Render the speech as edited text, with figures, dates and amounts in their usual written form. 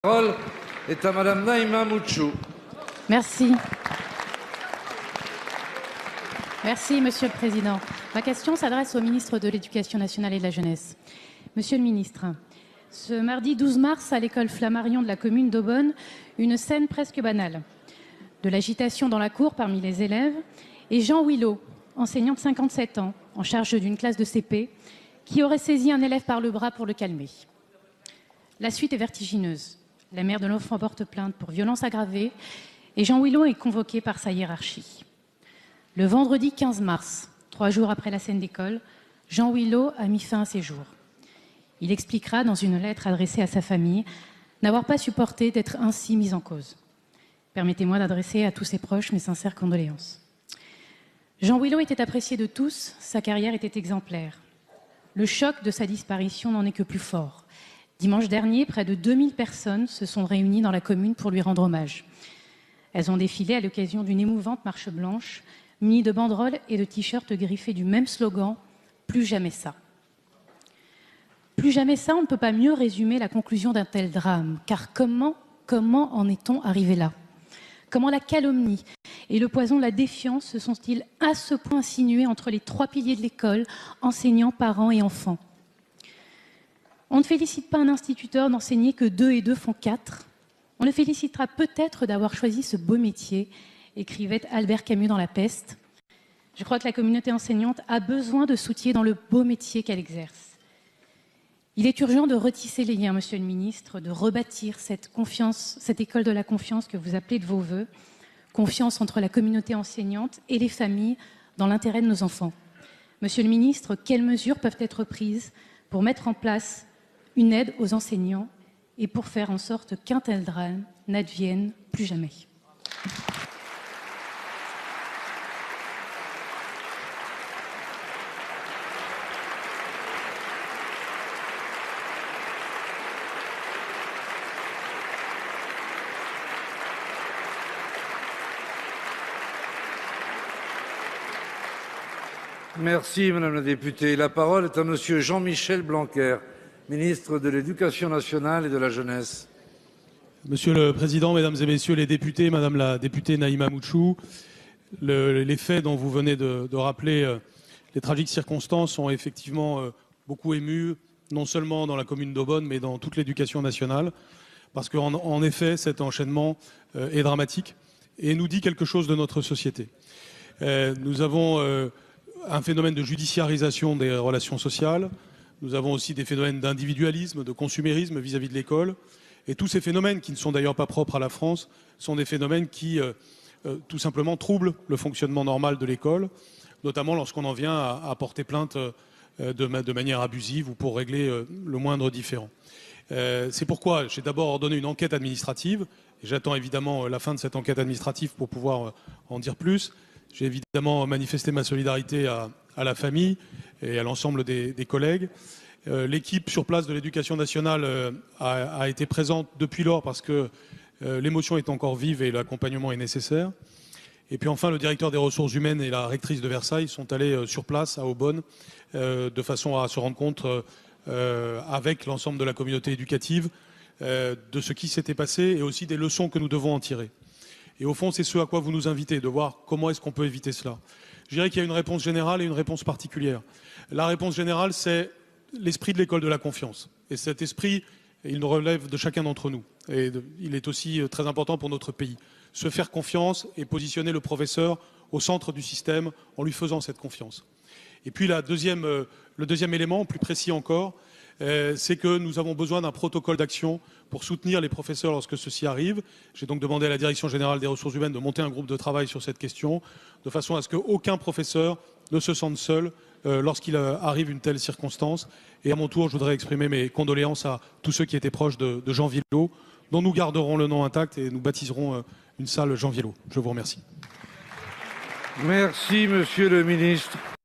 La parole est à Madame Naïma Mouchou. Merci. Merci, Monsieur le Président. Ma question s'adresse au ministre de l'Éducation nationale et de la Jeunesse. Monsieur le ministre, ce mardi 12 mars, à l'école Flammarion de la commune d'Aubonne, une scène presque banale. De l'agitation dans la cour parmi les élèves et Jean Willot, enseignant de 57 ans, en charge d'une classe de CP, qui aurait saisi un élève par le bras pour le calmer. La suite est vertigineuse. La mère de l'enfant porte plainte pour violence aggravée et Jean Willot est convoqué par sa hiérarchie. Le vendredi 15 mars, 3 jours après la scène d'école, Jean Willot a mis fin à ses jours. Il expliquera dans une lettre adressée à sa famille n'avoir pas supporté d'être ainsi mis en cause. Permettez-moi d'adresser à tous ses proches mes sincères condoléances. Jean Willot était apprécié de tous, sa carrière était exemplaire. Le choc de sa disparition n'en est que plus fort. Dimanche dernier, près de 2000 personnes se sont réunies dans la commune pour lui rendre hommage. Elles ont défilé à l'occasion d'une émouvante marche blanche, munies de banderoles et de t-shirts griffés du même slogan « Plus jamais ça ». Plus jamais ça, on ne peut pas mieux résumer la conclusion d'un tel drame. Car comment en est-on arrivé là? Comment la calomnie et le poison de la défiance se sont-ils à ce point insinués entre les 3 piliers de l'école, enseignants, parents et enfants? On ne félicite pas un instituteur d'enseigner que 2 et 2 font 4. On le félicitera peut-être d'avoir choisi ce beau métier, écrivait Albert Camus dans La Peste. Je crois que la communauté enseignante a besoin de soutien dans le beau métier qu'elle exerce. Il est urgent de retisser les liens, Monsieur le Ministre, de rebâtir cette confiance, cette école de la confiance que vous appelez de vos vœux, confiance entre la communauté enseignante et les familles dans l'intérêt de nos enfants. Monsieur le Ministre, quelles mesures peuvent être prises pour mettre en place une aide aux enseignants et pour faire en sorte qu'un tel drame n'advienne plus jamais? Merci, Madame la députée. La parole est à Monsieur Jean-Michel Blanquer, ministre de l'Éducation nationale et de la Jeunesse. Monsieur le Président, Mesdames et Messieurs les députés, Madame la députée Naïma Mouchou, les faits dont vous venez de rappeler les tragiques circonstances ont effectivement beaucoup ému, non seulement dans la commune d'Aubonne, mais dans toute l'éducation nationale, parce qu'en effet, cet enchaînement est dramatique et nous dit quelque chose de notre société. Nous avons un phénomène de judiciarisation des relations sociales. Nous avons aussi des phénomènes d'individualisme, de consumérisme vis-à-vis de l'école. Et tous ces phénomènes, qui ne sont d'ailleurs pas propres à la France, sont des phénomènes qui, tout simplement, troublent le fonctionnement normal de l'école, notamment lorsqu'on en vient à porter plainte de manière abusive ou pour régler le moindre différend. C'est pourquoi j'ai d'abord ordonné une enquête administrative, et j'attends évidemment la fin de cette enquête administrative pour pouvoir en dire plus. J'ai évidemment manifesté ma solidarité à la famille et à l'ensemble des collègues. L'équipe sur place de l'Éducation nationale a été présente depuis lors parce que l'émotion est encore vive et l'accompagnement est nécessaire. Et puis enfin, le directeur des ressources humaines et la rectrice de Versailles sont allés sur place à Aubonne de façon à se rendre compte avec l'ensemble de la communauté éducative de ce qui s'était passé et aussi des leçons que nous devons en tirer. Et au fond, c'est ce à quoi vous nous invitez, de voir comment est-ce qu'on peut éviter cela. Je dirais qu'il y a une réponse générale et une réponse particulière. La réponse générale, c'est l'esprit de l'école de la confiance. Et cet esprit, il nous relève de chacun d'entre nous. Et il est aussi très important pour notre pays. Se faire confiance et positionner le professeur au centre du système en lui faisant cette confiance. Et puis le deuxième élément, plus précis encore, c'est que nous avons besoin d'un protocole d'action pour soutenir les professeurs lorsque ceci arrive. J'ai donc demandé à la Direction générale des ressources humaines de monter un groupe de travail sur cette question, de façon à ce qu'aucun professeur ne se sente seul lorsqu'il arrive une telle circonstance. Et à mon tour, je voudrais exprimer mes condoléances à tous ceux qui étaient proches de Jean Willot, dont nous garderons le nom intact et nous baptiserons une salle Jean Willot. Je vous remercie. Merci, Monsieur le Ministre.